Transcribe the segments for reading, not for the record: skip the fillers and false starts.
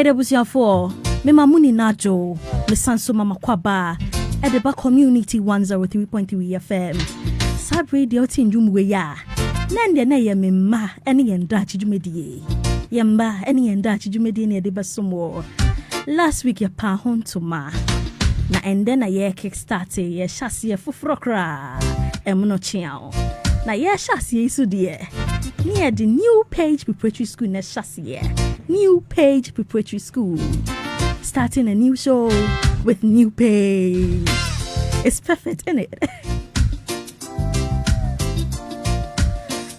Edebusia for Mema Muni Najo, the Sanso Mama Kwaba, Edeba Community 103.3 FM. Sab Radio Tin Jumweya. Nande na ye mema ene yenda chijumedie. Yemba ene yenda chijumedie ne de basomo. Last week ya pa hon to ma. Na ende na ye kickstart ye shasi ye fufrokra. Emuno chiao. Na ye shasi ye isu die. Near the new Page Preparatory School na shasi ye. New Page Preparatory School. Starting a new show with new Page. It's perfect, isn't it?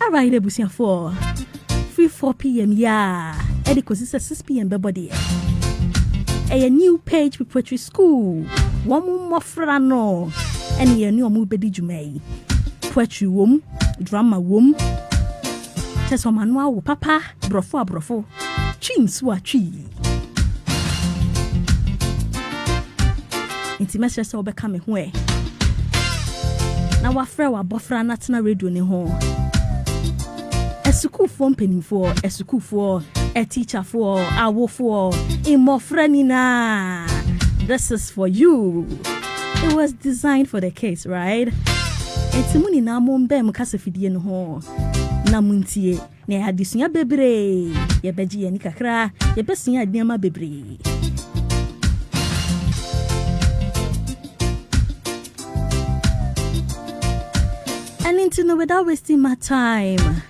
Alright, Ebusia 4. Free 4 p.m. Yeah. Edikosi 6 p.m. Bebody. A new Page Preparatory School. One more frano. And ye new mu bedi jume. Poetry wom. Drama wom. Cheso manwa wo papa. Brofo. Chinswa chi. Inti mesre se obeka me ho e. Na wafre wa bofra na tena radio ne ho. A school for pennyfo, a school for a teacher for a wolf for a more friendina. This is for you. It was designed for the case, right? It's money na mombe mukasafidi no ho. Na muntie ne hadisunya bebre. Ye beji ye nikakra, ye besunya adniama bebre. And into no without wasting my time.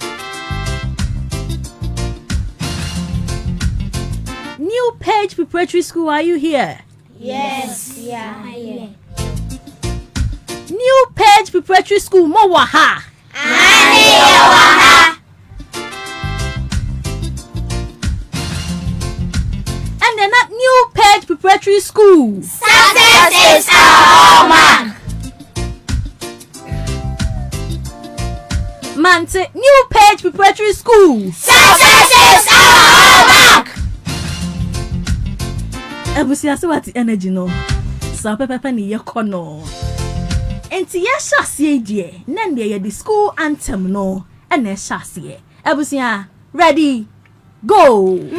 New Page Preparatory School, are you here? Yes, yeah, here. New Page Preparatory School, Mowaha. And then at New Page Preparatory School. Success is our hallmark. Mante, New Page Preparatory School. Success is our hallmark. Ebusia se wati energy no. Sa pepepe ni yekono. Enti ye shasie die, nende ye the school anthem no, ene shasie. Ebusia, ready, go. We are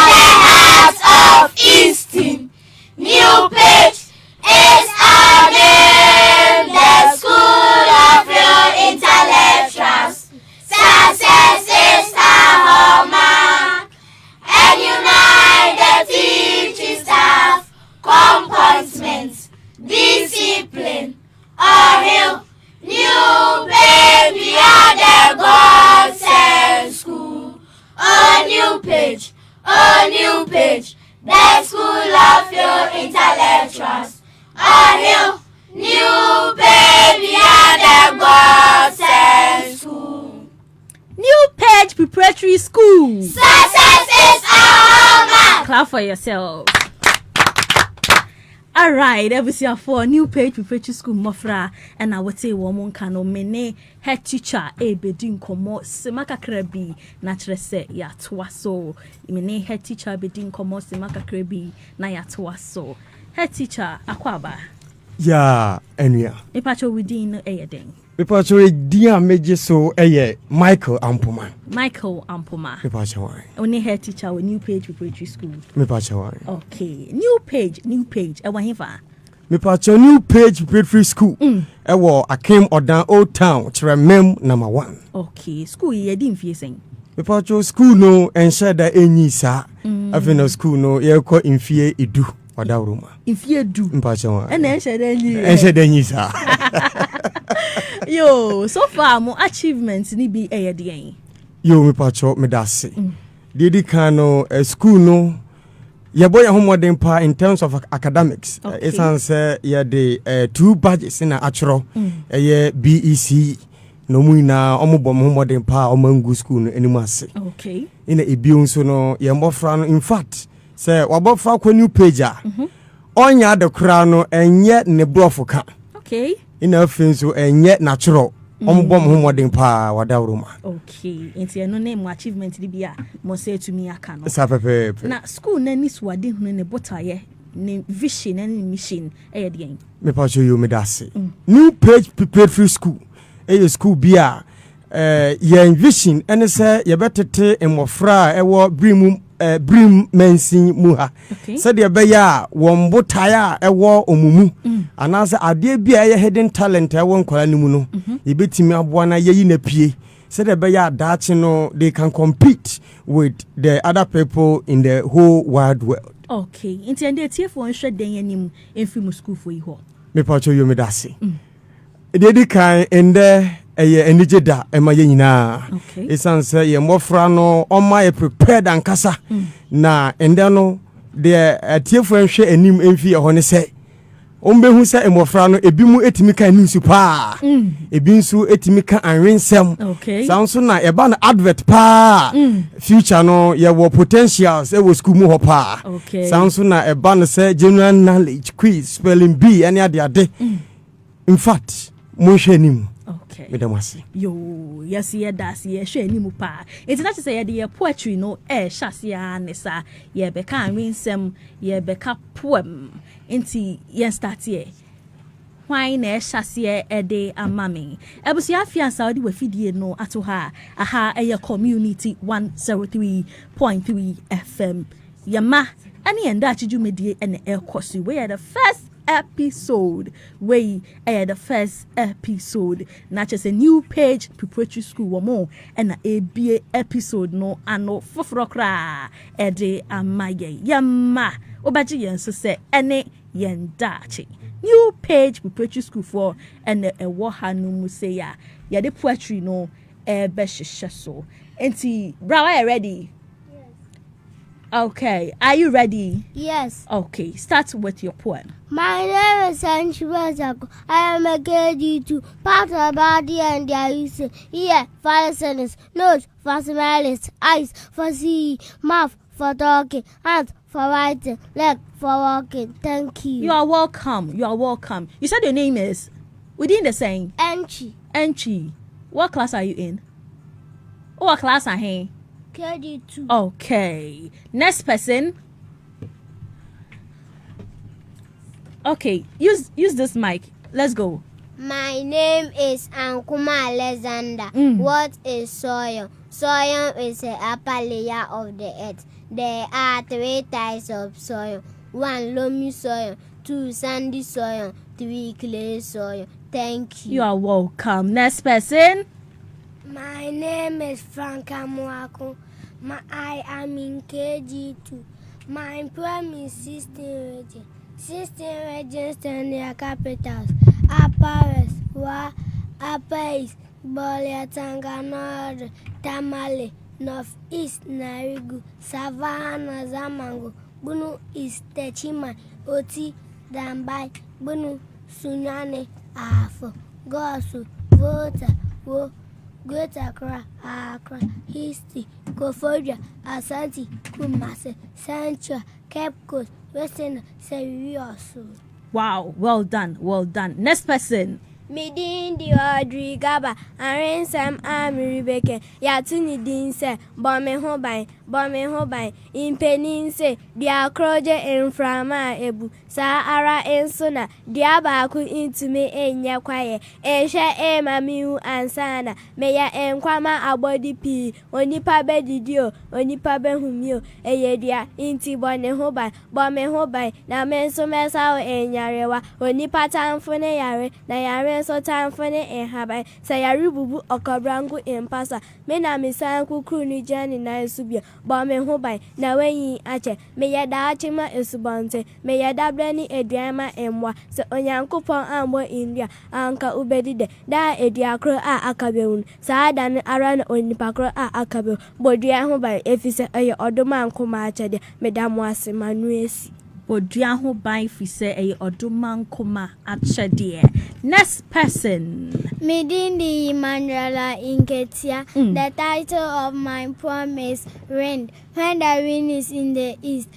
the hearts of Easton. New Page is our name, the school of your intellectuals. Success is our hallmark, and unite the teaching staff, comportment, discipline, or hill. New Page, we are the God-sent school. Oh, New Page, the school of your intellectuals. Oh, hill. New Page, we are the God-sent school. New Page Preparatory School. Success is our hallmark. Clap for yourself. Alright, Ebusia 4 New Page Preparatory School Mofra, and I would say woman kano mene head teacher bedin komo semaka krebi na trese ya twaso. Mene head teacher bedin komo semaka krebi na ya twaso. Head teacher akwaba. Yeah, enya. Ipacho within ayeding. Ipacho dia meje so Michael Ampoma. Michael Ampoma. Ipacho why? Only head teacher with New Page Preparatory School. Ipacho why? Okay, New Page. Ewahiva. Ipacho New Page Preparatory School. Ewo Akim Oda Old Town, Tremem number 1. Okay, school ye din fiesing. Ipacho school no enshada enyi sa. Afino school no ye ko infie edu. Wadawruma. Infie edu. Ipacho why? Enshada enyi sa. Yo, so far mo achievements ni bi eyedien. Yo me pacho me dase. Didi kano school no ye boy homodin pa in terms of academics. It's answer ye the 2 badges in achro ye BEC no mu na omobom homodin pa omangu school no animase. Okay. Ina ebiun so no ye mbofra no in fact say wabofra kwa New Page a onya de kra no enye ne brofoka. Okay. Ina finso enye natural ombom homodin pa wadawruma. Okay, enti no name achievement di bia mo say to me aka no. Sa pepe. Na school na ni suade hu ne botaye ne vision and mission eyedien. Me pa show you me dase. New Page Preparatory School. School bia ye vision ene say ye betete emofra ewo brimum brim mensin muha said the beya won botaya ewo omumu anasa ade bia ye hidden talent ewo nkwala nimu no yebetimi aboa na yeyi na pie said the beya dachi no they can compete with the other people in the whole wide world. Okay, inti ande tie for nhwe den anim enfi mu school for yi ho me pa cho yo me dase dedi kan ende eye enije da ema ye nyina esan se ye mofra no oma ye prepared ankasa na ende no de atiefo nhwe anim enfi ye ho ne se ombehu se emofra no ebi mu etimi kan ninsu pa ebi nsu etimi kan anwensem sanso na ye ba na advert pa future no ye wo potentials e wo school mu ho pa sanso na e ba no se general knowledge quiz spelling bee any ade in fact mo hwe nim medamasi yo yes ye das ye hwe nim pa it na say ye de poetry no shase ya nesa ye be kan winsem ye be ka poem inti ye start here why na shase e de amami ebusu afia saudi we fidie no ato ha aha eye community 103.3 FM yama ani enda achijumedie ene ekosi we are the first episode we the first episode not just a new Page Preparatory School or more and a ABA episode no ano fofrokra ede amaye yama obaji yenso say ene yendachi new Page Preparatory School for and a wahanu museya ya de poetry no be so enti bra ready. Okay, are you ready? Yes. Okay, start with your poem. My name is Sanchibazaku. I am a KG2. Part of body and their use. Ear for listeners, nose for smells, eyes for seeing, mouth for talking, hands for writing, leg for walking. Thank you. You are welcome. You are welcome. You said your name is within the saying. Enchi. What class are you in? What class are you? KG2. Okay. Next person. Okay. Use this mic. Let's go. My name is Ankuma Alexander. What is soil? Soil is the upper layer of the earth. There are 3 types of soil. 1 loamy soil, 2 sandy soil, 3 clay soil. Thank you. You are welcome. Next person. My name is Frank Amuaku. I am in KG2. My poem is 16 regions. 16 regions and their capitals. Upper West, Upper East, Bolia, Tanga, North, Tamale, North East, Narigu, Savannah, Zamango, Bunu East, Techima, Oti, Dambai, Bunu, Sunane, Afo, Gosu, Vota, Wo, Greater Accra, Histi, Kofodia, Asante, Kumase, Central, Cape Coast, Western, Serioso. Wow, well done, well done. Next person. Midin di Audrey Gaba, Arensam Rebecca, Yatuni Dinse, Bombe Hobai, in Peninse, Dia Croje and Frama Ebu, Sahara and Sona, Diabaku into me and Yakwaye, Esha Mamiu and Sana, Meya and Kwama Abodi P, Onipa Bedidio, Onipa Behumio, Eyedia, Inti Bombe Hobai, na Menso Mesa and Yarewa, Onipa Tamfone Yare, Nayare. So time for the inhabit. Say a rubu or cabrango in passa. Mena misanku cruni journey na subia. Bombe hobai. Now when ye ache. May ya da chima is subante. May ya da blani a drama and wa. So on yanko pon ambo India. Anka ubedide. Da a diacro a akabeun. Sadan aran on nipacro a akabe. Bodia hobai. If it's a odoman comachade. Madame was manuesi. Bodua ho ban fi se oduman koma achede. Next person. Midindi Mandala Inketia. The title of my poem is Wind. When the wind is in the east,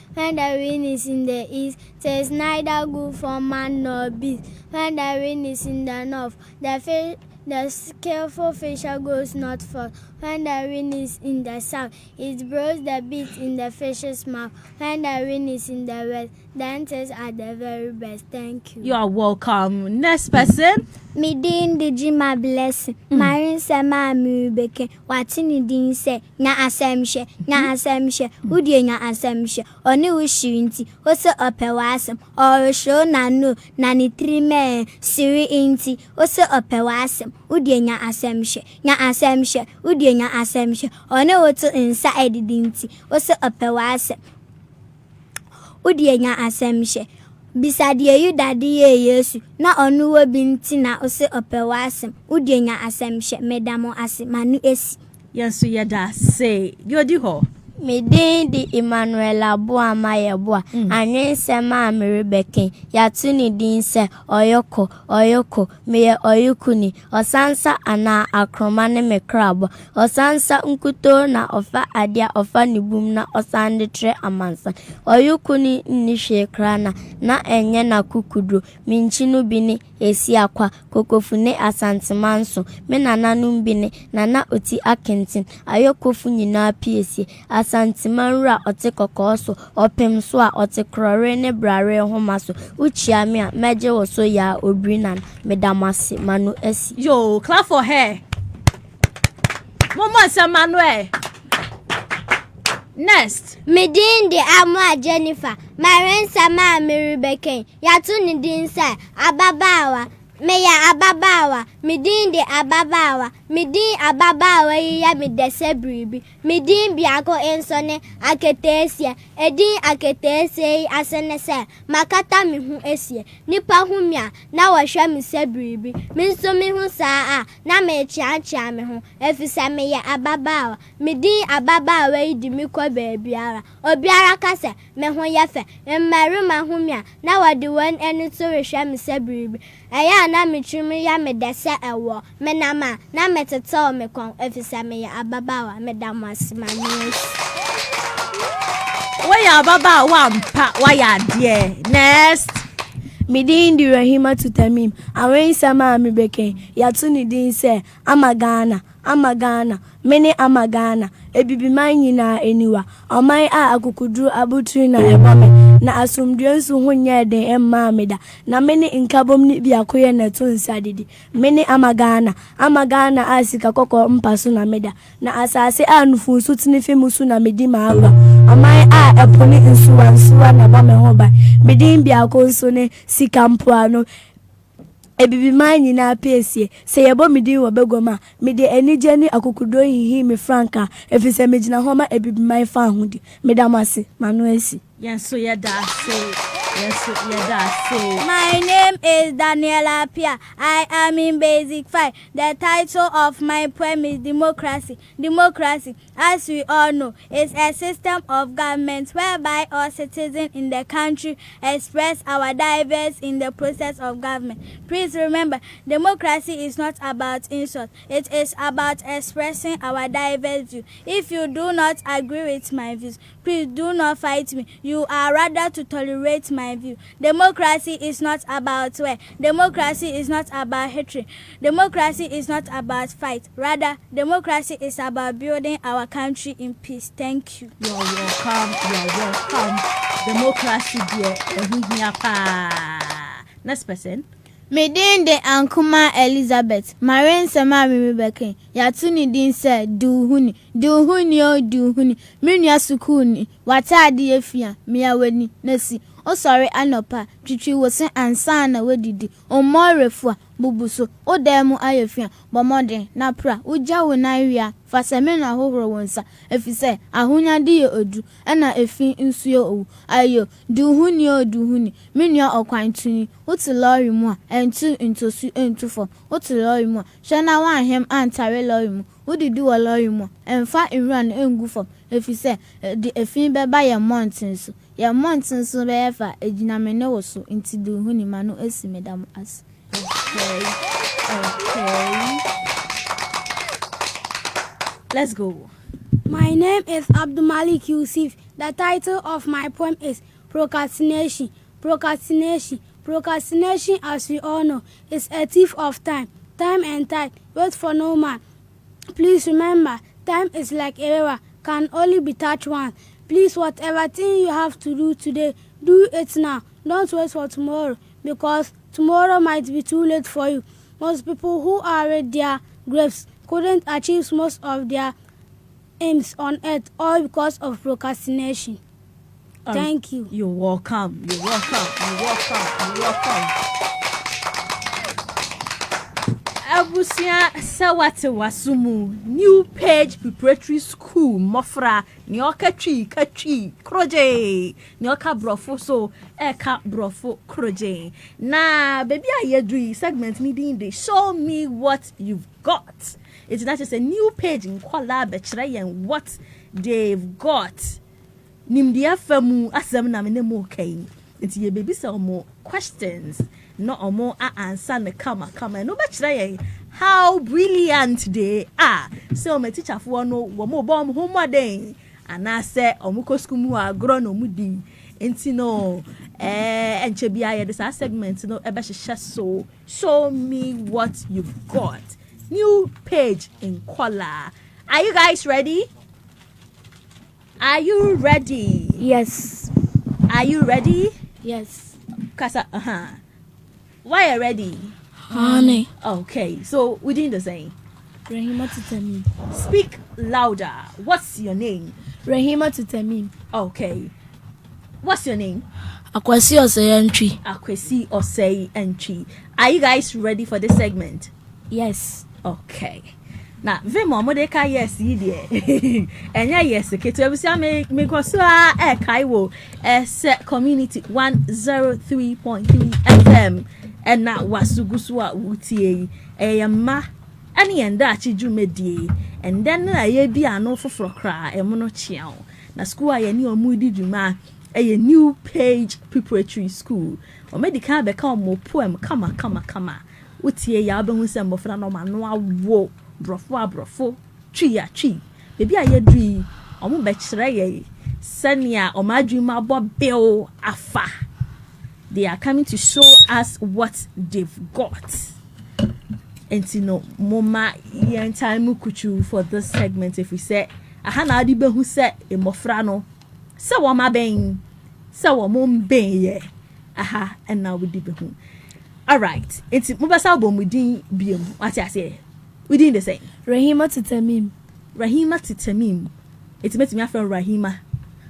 there's neither good for man nor beast. When the wind is in the north, the skillful fisher goes not far. When the wind is in the south, it blows the beat in the fish's mouth. When the wind is in the west, the answers are the very best. Thank you. You are welcome. Next person. Me din the Jima blessing. Marin sama mi beke. Watini din se nya asemshe. Udie nya asemshe. Oni ushirinti. Ose opewasem. Or show nanu nani trime siri inti. Ose opewasem. Udie nya asemshe. Udie nya asemshe. Oni wotu insa edidinti. Ose opewasem. Udie nya asemshe. Bisadie yu dadi ye Yesu na onu wo binti na ose opewasem udie nya asemhye medamo ase manu esi Yes, you da say. You di ho. Me din di Emmanuel Aboa Mayeboa anye sema Rebecca yatu ni din se oyoko me oyukuni osansa ana akroma ne me krabo osansa nkuto na ofa adia ofa nibum na osande tre amansa oyukuni ni hwekrana na enye na kukudro minchinu bini esi akwa kokofune asantemanso me nananum bini nana oti akentin ayokofu nyina piesi Santimanra ote kokoso opem so a ote krore ne brare homa so uchia me a meje wo so ya obrinan medamase manu esi Yo, clap for her. Mama Manuel. Next. Me din de Amwa Jennifer Maren sama Rebecca yatu ni din se ababawa me ya ababawa me din de ababawa me din ababawa ya me dese bribi me din biako ensone aketesia edin aketesia asene se makata me hu esie nipa hu mia na wahwa me se bribi me nso me hu saa na me chiachia me hu efisa me ya ababawa me din ababawa idi mi kwa baabiara obiara kase me hu yefe mmarima hu mia na wadi won eni to rehwa me se bribi aya na me twimi ya me dese ewo me nama na me tete me kon efisa me ya ababawa me damasmanu Why ababawa mpa why adie. Next. Me din di Rahima Tutamim awen sama mi beke yatu ni din se amagana mene amagana ebibiman nyina eniwa oman a akukudru abutri na ebame na asumdue nso honye den emma meda na mene nkabom ni biakoye na to nsadidi mene amagana asika kokko mpaso na meda na asase anufu so tinife musu na medi maaba oman a eponi nsuwa na ba me hoba medin biako nso ne sikampoano ebibiman nyina piesie se yebo midi wo begoma mede enije ni akukudo hihi me franka efise megina homa ebibiman fa hudi medamase manuesi Yes, so you da say. Yes, so you da say. My name is Daniela Pia. I am in Basic 5. The title of my poem is Democracy. Democracy, as we all know, is a system of government whereby all citizens in the country express our diverse in the process of government. Please remember, democracy is not about insult. It is about expressing our diverse view. If you do not agree with my views, please do not fight me. You are rather to tolerate my view. Democracy is not about war. Democracy is not about hatred. Democracy is not about fight. Rather, democracy is about building our country in peace. Thank you. You're welcome. Democracy dear. Next person. Me din de Ankuma Elizabeth Maren sama mi beke yatu ni din se duhuni minua sukuni watade afia miaweni nasi osori anopa twitwi wose ansa na wedidi omorefua bubuso odemu ayefia bomode na pra uja wonawia faseme na hohoro wonsa efise ahunyade ye odu na efi nsuo owu ayo duhuni minua okwantuni oti lorry mu a entu ntosu entufo oti lorry mu hwena wanhem antare lorry mu udidi wo lorry mu emfa enran engufo efise de efin beba ye mountains ya mountains so be fa ejinamene wo so nti duhuni manu esimedam as Okay. Let's go. My name is Abdul Malik Yusuf. The title of my poem is Procrastination. Procrastination, as we all know, is a thief of time. Time and tide, wait for no man. Please remember, time is like a river, can only be touched once. Please, whatever thing you have to do today, do it now. Don't wait for tomorrow, because tomorrow might be too late for you. Most people who are at their graves couldn't achieve most of their aims on earth, all because of procrastination. Thank you. You're welcome. You're welcome. You're welcome. You're welcome. Abusia Sawate Wasumu, New Page Preparatory School, Mofra, Nyoka Kachi, Kroje, Nyoka Brofo, so Eka Brofo Kroje. Na, baby, I hear segment meeting, they show me what you've got. It's not just a new page in Kuala Betray and what they've got. Nimdia Famu Asamna Minemo Kane. It's your baby some more questions. No or more answer me come no betray how brilliant they are. So my teacher for no more bomb home day. And I say omuko skumu agro no mudi. Intino and chebia this segment no ebesha so show me what you've got. New page in Kuala. Are you guys ready? Are you ready? Yes. Are you ready? Yes. Kasa, why are you ready? Honey. Okay, so we doing the same. Rahima Tutamim. Speak louder. What's your name? Rahima Tutamim. Okay. What's your name? Akwasi Osei. Akwesi Osei Entry. Are you guys ready for this segment? Yes. Okay. Now, Vimo Modeka yes, ye and yes, okay, to me Kosua Kaiwo set community 103.3 FM and now Wasuguswa Wutie ma any and that jumedi and then I be an offer for cry and monochiao. Na school I knew moody juma a new Page Preparatory School or medical become more poem kama Wutie Yabon Sembo Franoma no wo. Brofo, chi. Baby, I agree. Omo betray Sanya or my dream about Bill Afa. They are coming to show us what they've got. And you know, Moma yen time kuchu for this segment. If we say, Ahana Adibe who said a mofrano, so wama bang, so mom bang ye. Aha, and now we dibe. All right, it's Mobas album we didn't be what I say. We didn't the same. Rahima Titamim. It's met me from Rahima.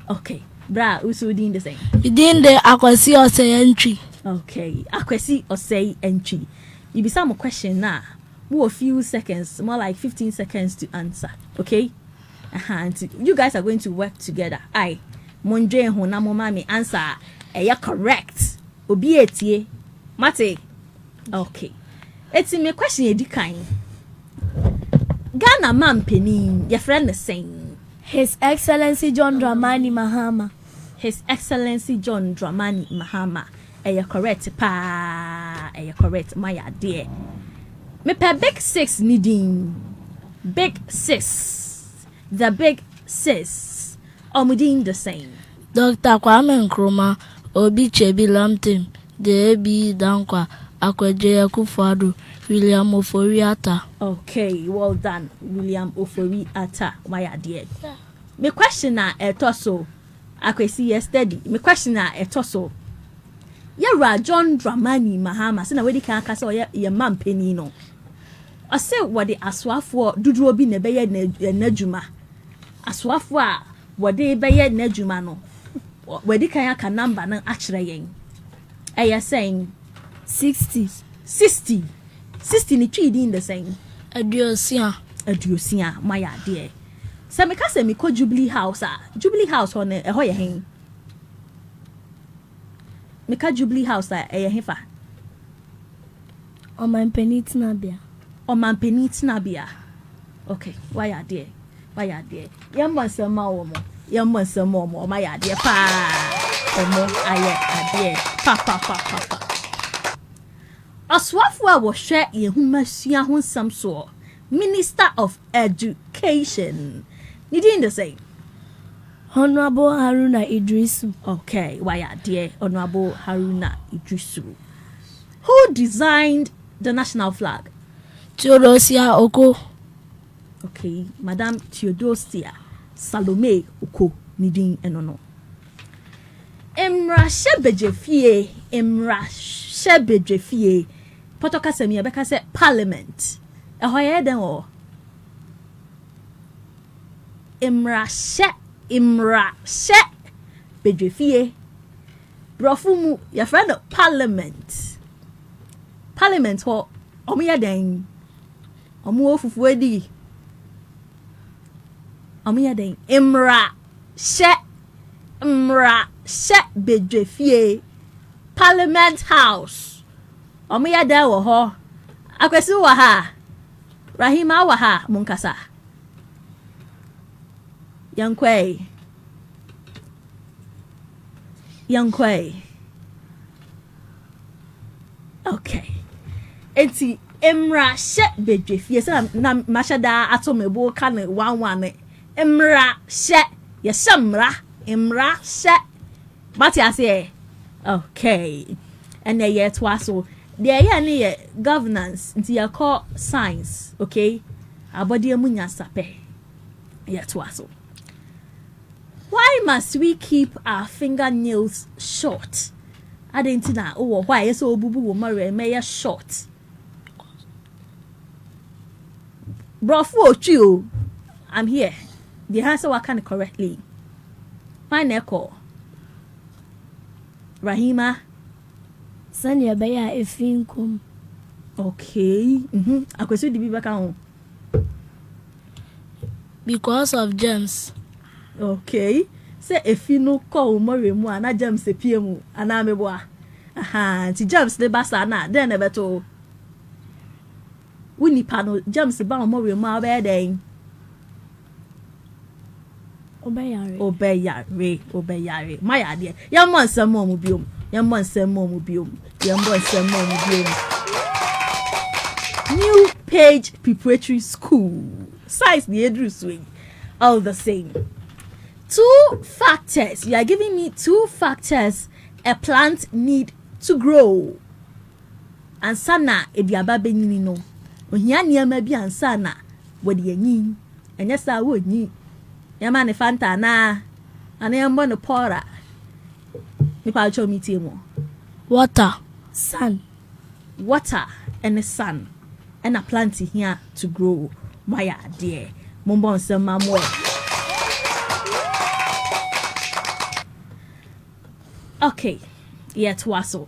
Okay. Bra, we didn't the same. We didn't the Akwasi Osei Entry. Okay. Akwasi Osei Entry. You be some question now. More a few seconds, more like 15 seconds to answer. Okay? And you guys are going to work together. I Mondre Honamo Mami answer. You're correct. Obi etie. Mate. Okay. It's me question you kind. Ghana man penin, your friend is saying. His Excellency John Dramani Mahama. His Excellency John Dramani Mahama. You're correct, pa. You're correct, my dear. Me per big six needing. Big sis. The big sis. Omudin the same. Dr. Kwame Nkrumah, Obi Chebi Lamtim, Debi Dankwa, Akweje Akufo-Addo, William Ofori-Atta. Okay, well done, William Ofori-Atta, my dear. Me question na etoso. Akwesi yesterday. Me question na etoso. Yara John Dramani Mahama. Sina wedi kan kasa ye man penny no. Ose wode aswafo duduro bi ne beye n'adwuma. Aswafo a wode beye n'adwuma no. Wedi kan aka number na akire yen. Eye saying 60 ni twi din the same. Aduosia my dear. Se me ka se me ko Jubilee House ho ne ho ye hen. Me ka Jubilee House ye hen fa. Oman Penitina Bia. Okay, why are dear? Yamba sama omo my dear pa. Omo aye dear. Pa. Aswafwa wo hwe ye humasua ho nsam so. Minister of Education. Nidin the same. Honorable Haruna Idrisu. Okay, why are dear Honorable Haruna Idrisu? Who designed the national flag? Theodosia Oko. Okay, Madam Theodosia Salome Uko Nidin enono. Emra Shebejefie, Emra Shebejefie. Potoka se mi abeka se parliament. Ehoye den o. Emra she Bejefie. Brofumu ya friend parliament. Parliament ho omo ya den. Omo ofufu edi. Omo ya den. Emra she Bejefie. Parliament House. Omo ya den wo ho. Akwesi wa ha. Rahima wa ha munkasa. Yankwe. Okay. Enti Emra she Bejefie se na mashada atomebo ka ne 11 Emra she ye shamra Emra she Mati ase. Okay. And ye twaso there ya ne governance nti ya call science, okay? Abodi amunya sape. Ye twaso. Why must we keep our fingernails short? I didn't know. Oh, why so bubu wo mare me short? Brofo ochu. I'm here. The answer wa can correctly. My neko. Rahima. Sanya baya efinkum. Okay. Akwesu di bibaka ho. Because of James. Okay. Say if you no call more mu ana James epie mu ana meboa. Aha, ti James de basa na den e beto. Wuni pa no James ba more mu abe den. Obeyare. My idea. Yam want some more mu biom. New Page Preparatory School. Size the Edru swing. All the same. 2 factors. You are giving me 2 factors a plant need to grow. Ansana ediaba benini no. Ohia niama bi ansana wodi anyin. Enya sa wo nyi. Yama ne fanta na ana yambo no pora. Mi pa cho mi tie mo. Water, sun. Water and the sun. And a plant here to grow. My dear. Mumbon sem mamwe. Okay, yet waso.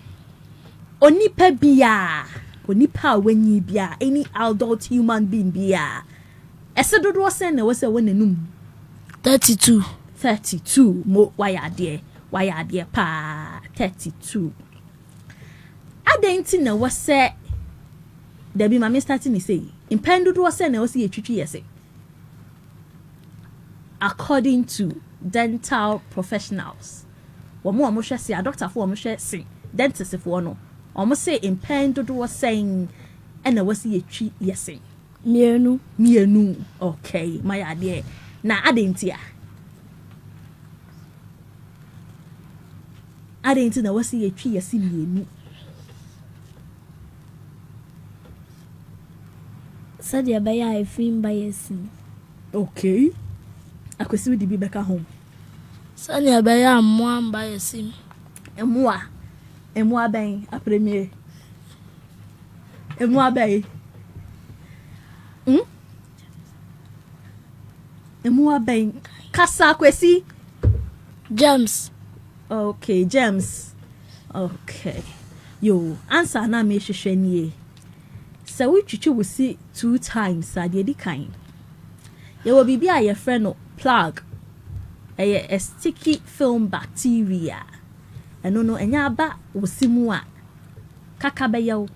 Onipa biya, onipa wenyi biya, any adult human being biya. Esedodo was a wenenum. 32 mo why dear pa 32. Adenti na was say there be my starting to say impendodo was na was ye twitwi yese. According to dental professionals. Womo amhwe se a doctor for amhwe se dentist for no omo say impendodo was saying na was ye twi yese. Mienu. Okay, my idea. Na adenti na was ye twi yese mienu. Sadia baya efin bayesin. Okay. Akwesi di bi beka home. Sadia baya amwa bayesin. Emwa ben a premier. Emwa ben. Emwa ben kasa akwesi James. Okay, James. Okay. Yo, answer na me hwehwe nie. So we chichi will see 2 times the kind. There will be a friend no plug a sticky film bacteria. And no enya ba wosimu a kaka beyo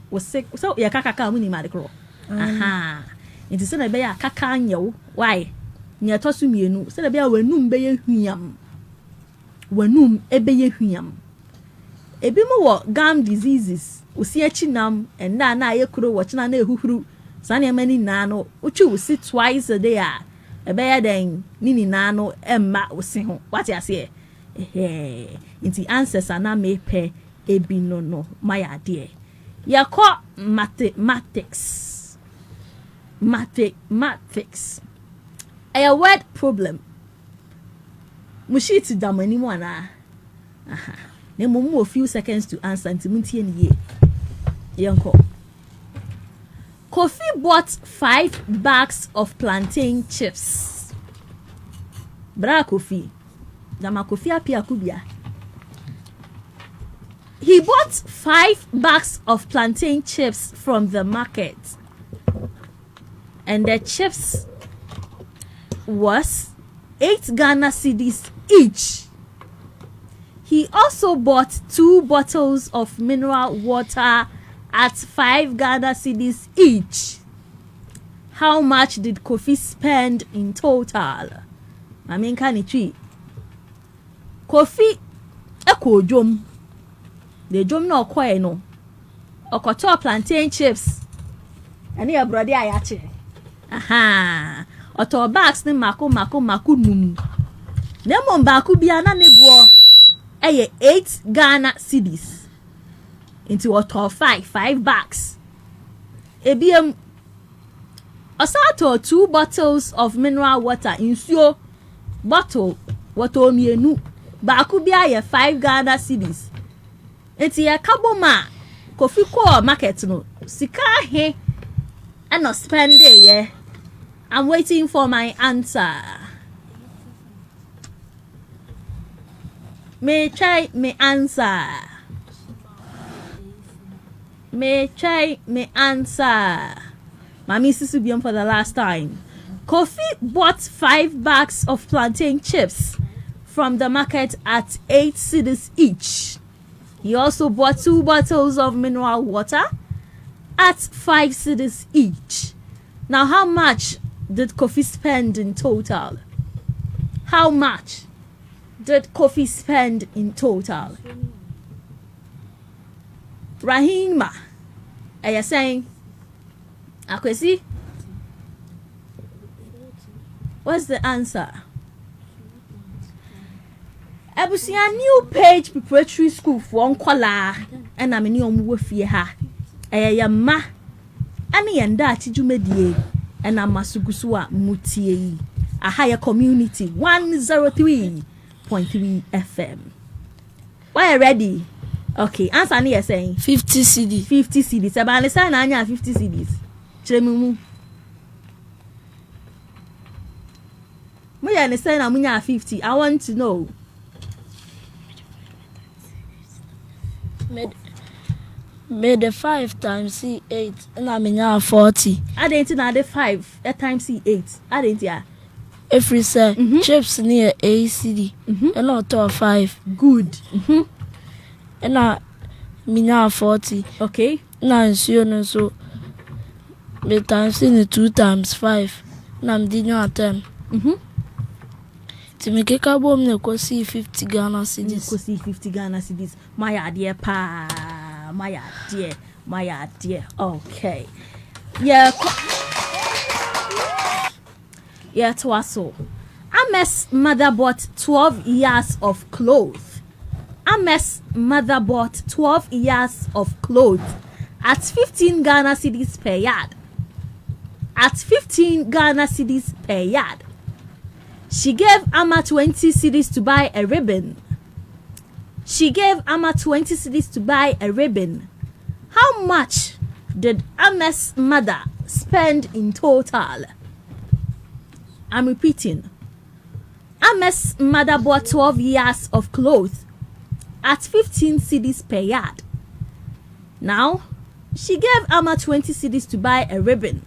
wose so ya kaka mu ni madekro. Aha. Nti se na be ya kaka anyo why? Nya tosu mienu se na be ya wanum be ye hwiam. Wanum ebe ye hwiam. Ebi mu wo gum diseases usi echinam and na ayekuro wochina na ehuhuru sane mani na no uchi usi twice a day a ebeya den nini na no emma usi ho what you say inti ancestor na mepe ebi no my idea ya call mathematics mathematics. A word problem. Mushiti damani mwana. Aha. Ne mumu a few seconds to answer until munti ye. Yanko. Kofi bought 5 bags of plantain chips. Bra Kofi. Dama Kofi apia kubia. He bought 5 bags of plantain chips from the market. And the chips was 8 Ghana cedis each. He also bought 2 bottles of mineral water at 5 Ghana cedis each. How much did Kofi spend in total? Maminka ni twi. Kofi eko jom. The jom no kwai no. Okoto plantain chips. Ani abrode ayache. Aha. Oto bags ni mako num. Nemo mbaku bia na nebuo. Eye 8 Ghana cedis. Into oto 5 bags. Ebiem osato 2 bottles of mineral water insuo bottle wato mienu. Baku bia ye 5 Ghana cedis. Enti ye kaboma Kofi ko market no. Sika he and not spend ye. I'm waiting for my answer. May try me answer. May try me answer. Mami Sisubium for the last time. Kofi bought 5 bags of plantain chips from the market at 8 cedis each. He also bought 2 bottles of mineral water at 5 cedis each. Now, how much did Kofi spend in total? How much did Kofi spend in total? Rahima, are you saying? Akwesi? What's the answer? Ebusia new Page Preparatory School for Nkwala and I'm in your wafie ha. Ma ani yenda tijumedie and I'm Masugusua Mutie. A higher community 103.3 FM. Why are you ready? Okay, answer me saying 50 cedi. 50 cedis. About say na 50 cedis. Chemu. Moya ne say na munya 50. I want to know. Made the 5 times C8 and I'm in 40. I didn't know the 5 times C8. I didn't ya. If we say chips near A cedi and not 5. Good. And I mean 40. Okay. Now so me times in the 2 times 5. Now I'm doing 10. To make a carbon, you could see 50 Ghana cedis. You could see 50 Ghana cedis. My dear pa. My dear. Okay. Yeah. Yeah, Twaso. Ames mother bought 12 years of clothes. Ames mother bought 12 years of clothes at 15 Ghana cedis per yard. At 15 Ghana cedis per yard. She gave Amma 20 cedis to buy a ribbon. She gave Amma 20 cedis to buy a ribbon. How much did Amma's mother spend in total? I'm repeating. Amma's mother bought 12 years of clothes at 15 cedis per yard. Now, she gave Amma 20 cedis to buy a ribbon.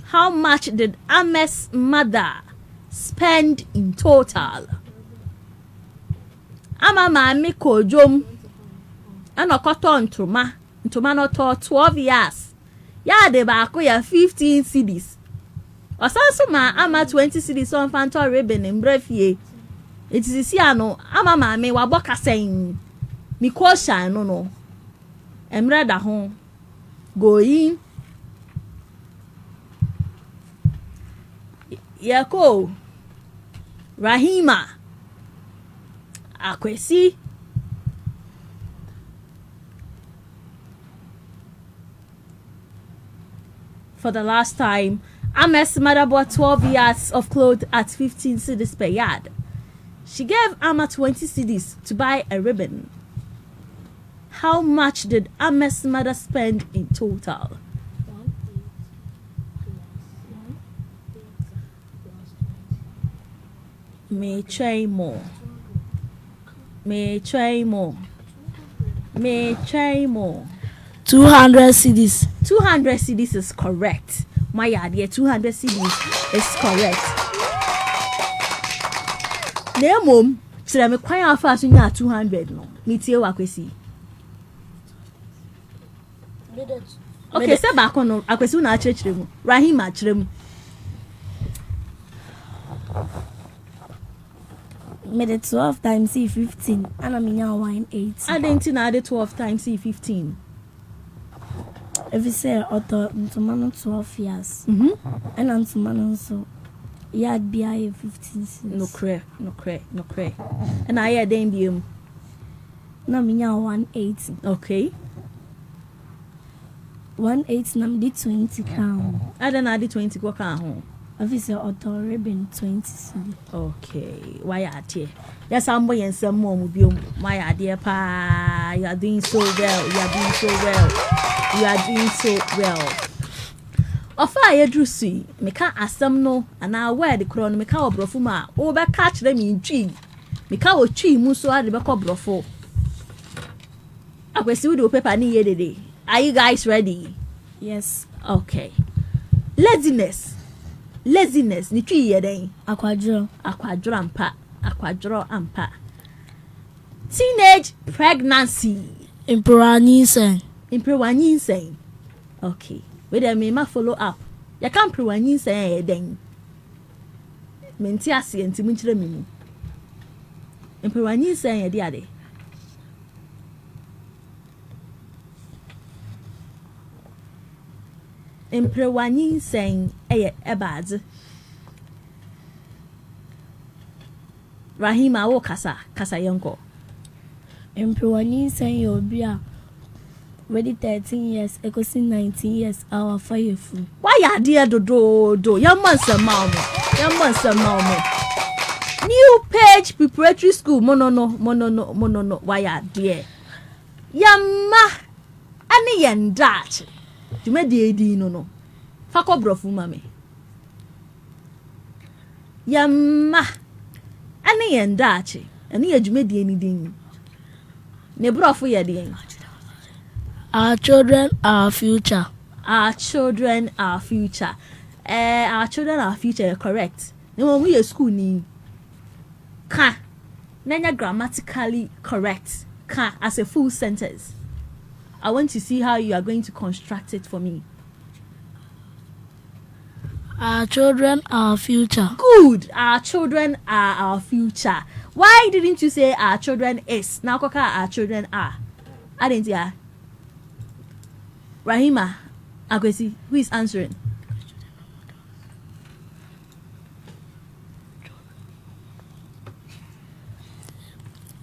How much did Amma's mother spend in total? Ama mami ko jom ana koto ntoma no to 12 years ya de ba ko ya 15 cedis osanso ma ama 20 cedis on fanto ribbon mbrafie etisi ano ama mami wa boka sen mi ko shan no emre da ho going yako Rahima Akwesi for the last time. Ama's mother bought 12 yards of clothes at 15 cedis per yard. She gave Ama 20 cedis to buy a ribbon. How much did Ama's mother spend in total? May try more. 200 cedis. 200 cedis is correct. My idea, 200 cedis is correct. Ne mom, sira me kwan afa so nya 200 no. Me tie wa kwesi. Okay, say back on akwesi na achirechire mu. Rahim achire mu. Made it 12 times C15 and I'm in 180. I didn't know the 12 times C15. If you say auto to 12 years, and I'm to man also, yard be 15 cents. No cray. And I had them. No, me 180. Okay. 180 nam di 20 crown. I don't know the 20 go can home. Officer auto ribbon 20 cedi. Okay. Why are here? Yes, I'm boy and some more will my idea pa. You are doing so well. Ofa ye drusi me ka asem no ana word kro no me ka obrofo ma wo be catch them in twi me ka wo twi mu so ade be ko brofo akwesi with the paper ni ye dede. Are you guys ready? Yes. Okay. Laziness ni twi ye den Akwadro ampa. Teenage pregnancy Imperanisen. Okay. Wait a minute, follow up. You can't prewanyin say then. Mentiasi and Timunchre Mimu. Imperanyin say a diade. Imperanyin saying a bad. Rahima wo kasa yonko. Imperanisen yobia. Ready 13 years, equals 19 years, our fire food. Why are dear do? Young monster mama. New Page Preparatory School, mono. Why are dear? Yamma, any yan Dutch. You made the AD no. Fako brofu mame. Yamma, any yan Dutch. And here you made the anything. Ne brofu ya the Our children, our future. Our children, our future, correct. No, we are school name. Ka. Nanya grammatically correct. Ka as a full sentence. I want to see how you are going to construct it for me. Our children, our future. Good. Our children are our future. Why didn't you say our children is? Now, Koka, our children are. I didn't hear. Rahima, Akwesi, who is answering?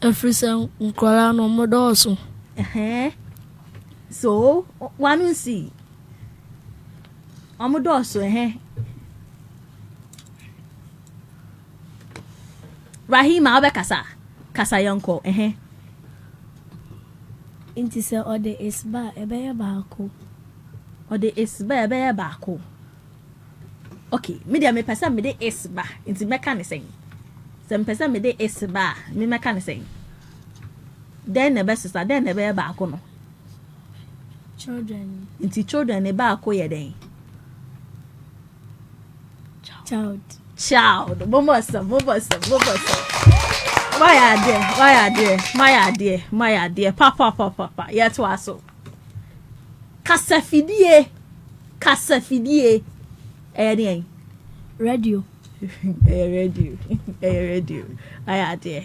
Everything Nkwara no modoso. So, one will see. Omodoso, Rahima, Abe Kasa yonko, Inti se ode isba ebe baako. Okay, media me pesa me de isba. Inti meka ne sen. Se me pesa me de isba, me meka ne sen. Den ne be sister, den ne be baako no. Children. Inti children ne baako ye den. Child. Bomosa. My idea. Papa. Yet was so. Kasafidie. Radio. Radio. My idea.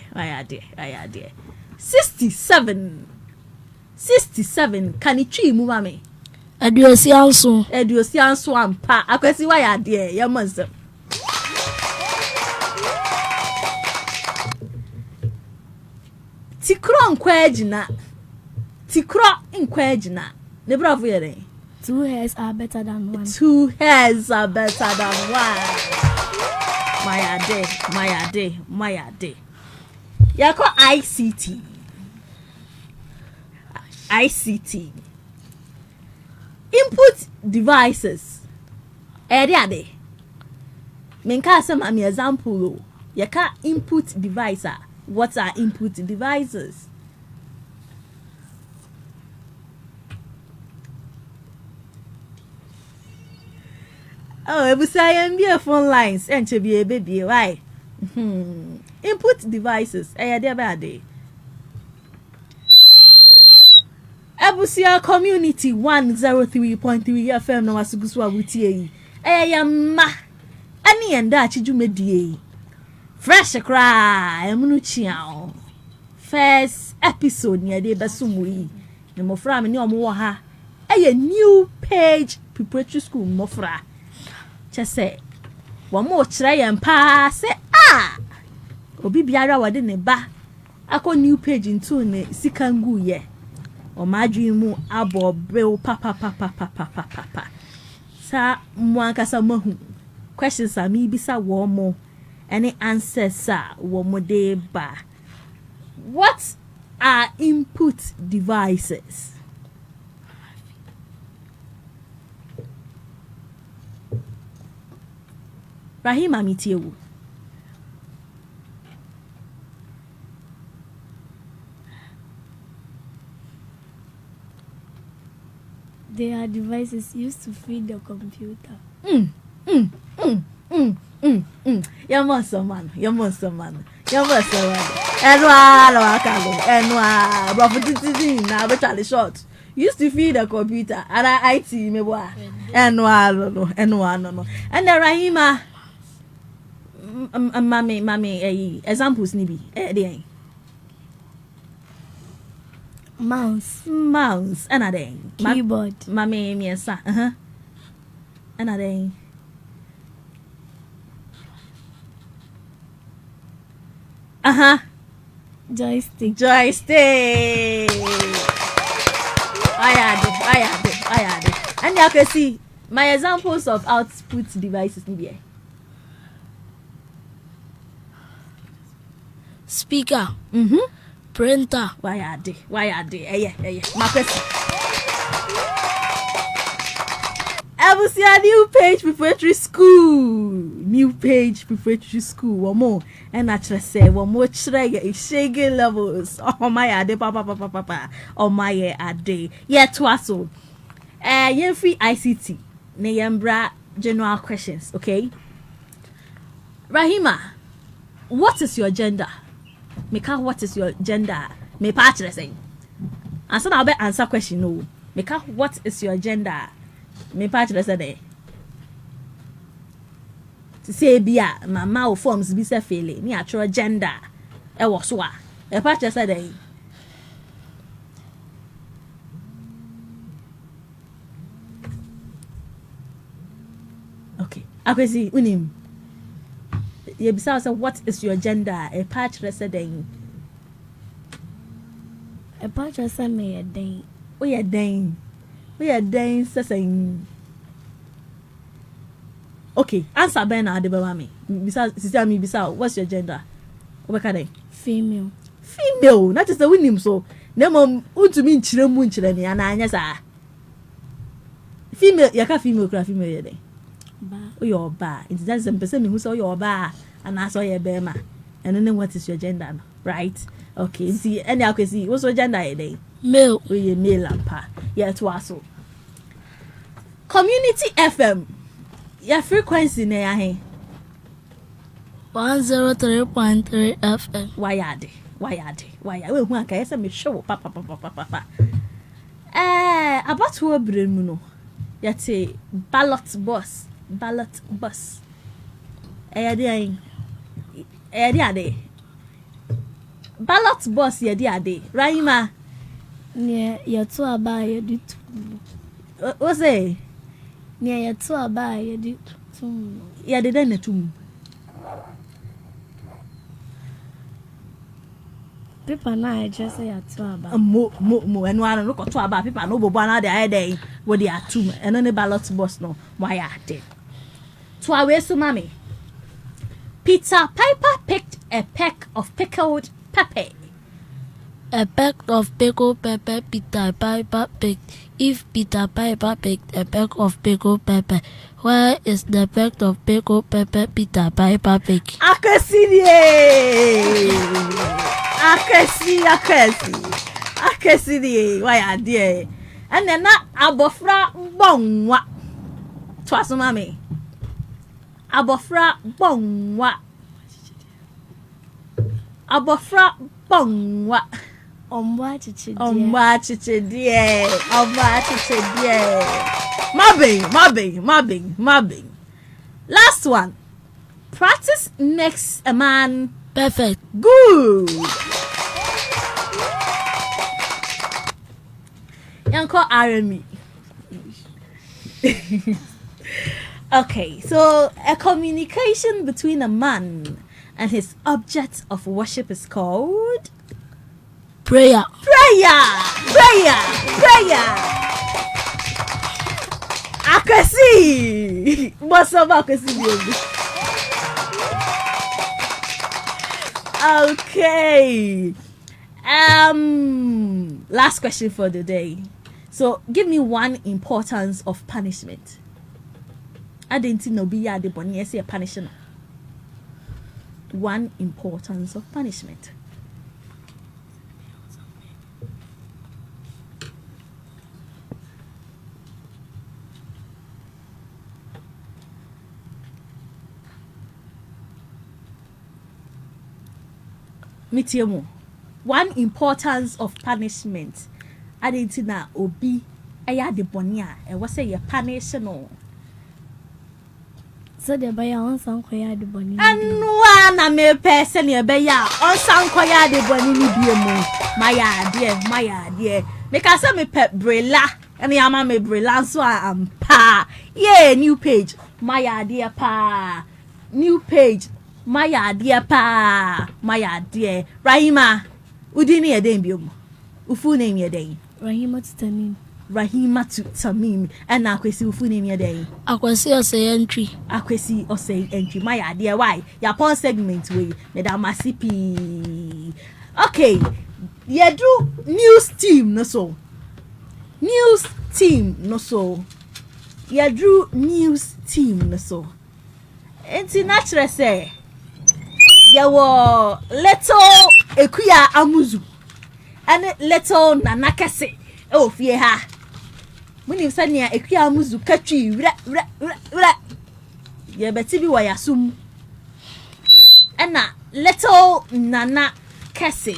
67. Can it tree mummy? Eduosianso ampa. Akwesi why idea. Ya monster. Tikro nkwa ejina. Ne bravo yere. 2 hairs are better than 1. 2 hairs are better than 1. My day. Yeah, call ICT. Input devices. Ade. Menka some am example. You can input device. What are input devices? Oh, I be a phone lines and to be a baby. Why? Input devices. Ade. Ebusia community 103.3 FM no wasuguswa wutie. Ma. Ani enda achidwumedie. Fresh cry, emunu chiao. First episode ni ade besumu yi. Ne mofra me ne omo wo ha. New Page Preparatory School mofra. Chese. Wo mo kire yem pa se obi biara wade ne ba. Akọ New Page into ne sikangu ye. O madwi mu abo breu papa. Sa mwankasa mahu. Questions are me bisa wo mo. Any answers wo mo de ba. What are input devices? Rahima mitiewu. They are devices used to feed the computer. You're monster man. Enwa, Robert na betally short. Used to feed the computer and I IT me boy. Enwa no. And the Rahima mami examples ni bi Mouse. Another Keyboard. Mami miensa. Another Joystick. I had it. And you can see my examples of output devices in here. Speaker. Printer. Why are they? Yeah. My question. Ebusia New Page Preparatory School. One more. And actually say one more shaggy levels. Oh my ade papa. Oh my ade. Yeah, twaso. Yen free ICT. Ne yembra general questions, okay? Rahima, what is your gender? Meka, what is your gender? Me patch saying. Answer now be answer question no. Meka, what is your gender? Me patch say. To say bia mama forms be se fele. Ni atro gender. E wo so a. E patch say dey. Okay. Akwesi unim. You bisa say what is your gender? E patch say dey. A patch say me a day. We are dang saying. Okay, answer Ben Adeba me. Sister me bisa, what's your gender? Obekade. Female. Not just the winning so. Nemo unto me chire ni ananya sa. Female, yaka female yede. Ba. O your ba. It doesn't person me who saw your ba and I saw your bema. And then what is your gender? Right? Okay, see any akwesi, what's your gender yede? Male. We male ampa. Yeah, to also. Community FM. Your frequency na ya he. 103.3 FM. Why are they? We who aka say me show papa. About who brem mu no. Yate ballot bus. Ade. Ballot bus ye ade. Rahima. Near your two aba you do. What say? Near your two aba you do. Ya de den tum. Paper na just say at aba. Mo enu anu no koto aba paper no bobo na dey dey we dey atum eno ne ballot box no why ade. To awe so mami. Peter Piper picked a peck of pickled pepper. A peck of pickled pepper Peter Piper picked. If Peter Piper picked a peck of pickled pepper, where is the peck of pickled pepper Peter Piper picked? Akasi. Why are there? And then na abofra bonwa. Twaso mami. Abofra bonwa. Omwa chiche die. Mobbing. Last one. Practice makes a man Perfect. good. Yanko RME. Okay, so a communication between a man and his object of worship is called Prayer. Akasi. What's up, Akasi? Okay. Last question for the day. So, give me one importance of punishment. I didn't know be ya the bonnie say punishment. One importance of punishment. Mitiemu. One importance of punishment. I didn't know obi aya de bonia e was say your punishment. So the buyer on some koya de boni. And one me person ye be ya on some koya de boni ni biemu. My dear. Make us me pet brela and yama me brela so am pa. Yeah, new page. My idea pa. New page. My idea pa. My idea. Rahima. Udini ye den biemu. Ufu name ye den. Rahima to Tamim. Rahima to Tamim. And now kwesi ufu name ye den. Akwasi ose entry. Akwesi ose entry. My idea why? Ya pon segment way. Madam Masipi. Okay. Ye do news team no so. Ye drew news team no so. Enti natural say. Ye wo little Quuquah Amuzu. And little Nanakase. Oh, fie ha. When you send near Quuquah Amuzu catchy. Ye beti bi wa yasum. And na little Nana Kase.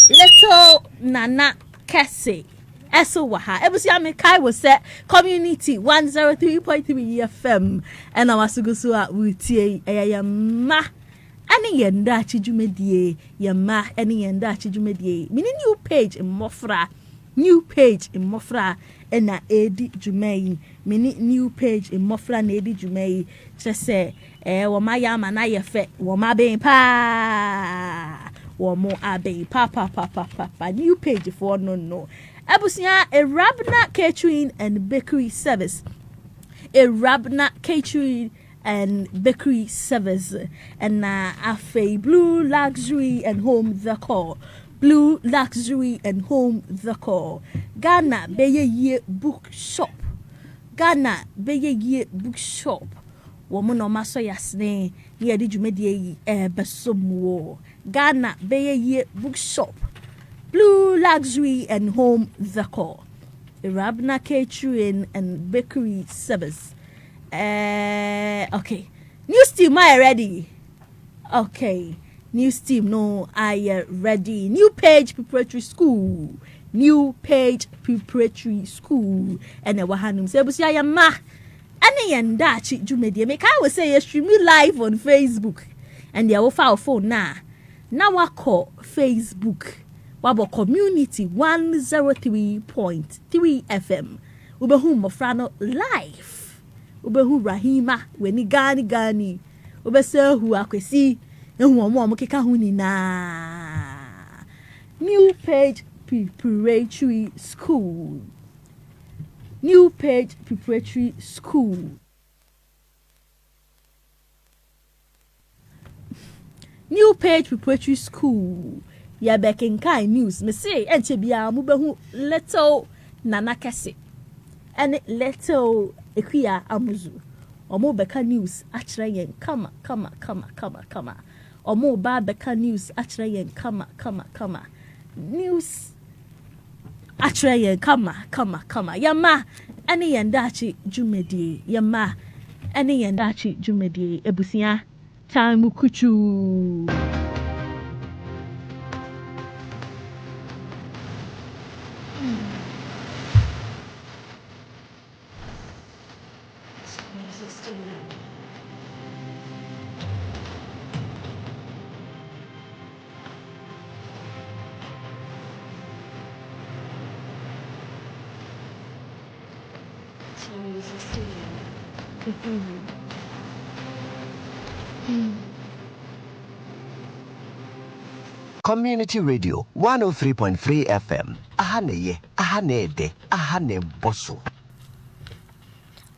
Little Nana Kase. Eso waha. Ebusi ame kai was set community 103.3 FM. And I was to go so at Wutie ma. Any yenda chijumedie yama any yenda chijumedie. Mini new page in Mofra. And na Edi Jumei. Mini new page in Mofra na Edi Jumei. Just say wama yama na yefe wama be pa. Wamo abe pa. New page for no. Abusia a Rabna catering and bakery service. And bakery service and afe blue luxury and home decor. Ghana Beye bookshop. Woman no maso yasne ye di jumedie besomo. Ghana Beye bookshop. Blue luxury and home decor. Rabna catering and bakery service. Okay. News team, I ready? Okay. News team, no, I ready. New Page Preparatory School. And wahanum say busia ya ma. Ani yanda chi jumedie. Make I will say stream me live on Facebook. And they will file phone na. Now I call Facebook. Wabo community 103.3 FM. Ubehu mofrano live. Ubehu Rahima weni gani. Ubese hu akwesi. Ehu omo keka hu ni na. New Page Preparatory School. New Page Preparatory School. New Page Preparatory School. Ya bekenkai news. Me say enche bia mo behu little nana kese. Ene little ekuya amuzu. Omo beka news achira yen kama. Omo ba beka news achira yen kama. News achira yen kama. Yama ene yen dachi jumedi. Yama ene yen dachi jumedi ebusia time kuchu. Community Radio 103.3 FM. Ahaneye, ahanede, ahane boso.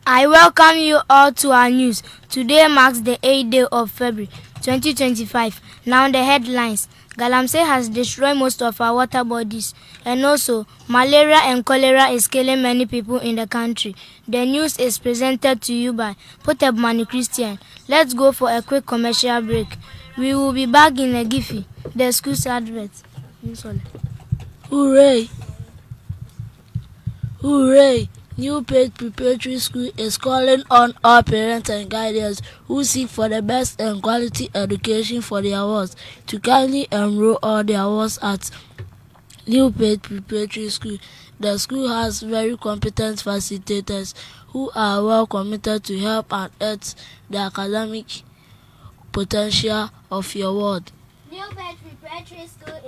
I welcome you all to our news. Today marks the 8th day of February 2025. Now the headlines. Galamsey has destroyed most of our water bodies, and also malaria and cholera is killing many people in the country. The news is presented to you by Potebmani Christian. Let's go for a quick commercial break. We will be back in a Giffy, the school's advert. Hooray! Hooray! New Page Preparatory School is calling on all parents and guardians who seek for the best and quality education for their wards to kindly enroll all their wards at New Page Preparatory School. The school has very competent facilitators who are well committed to help and aid the academic potential of your ward. New Page Preparatory School is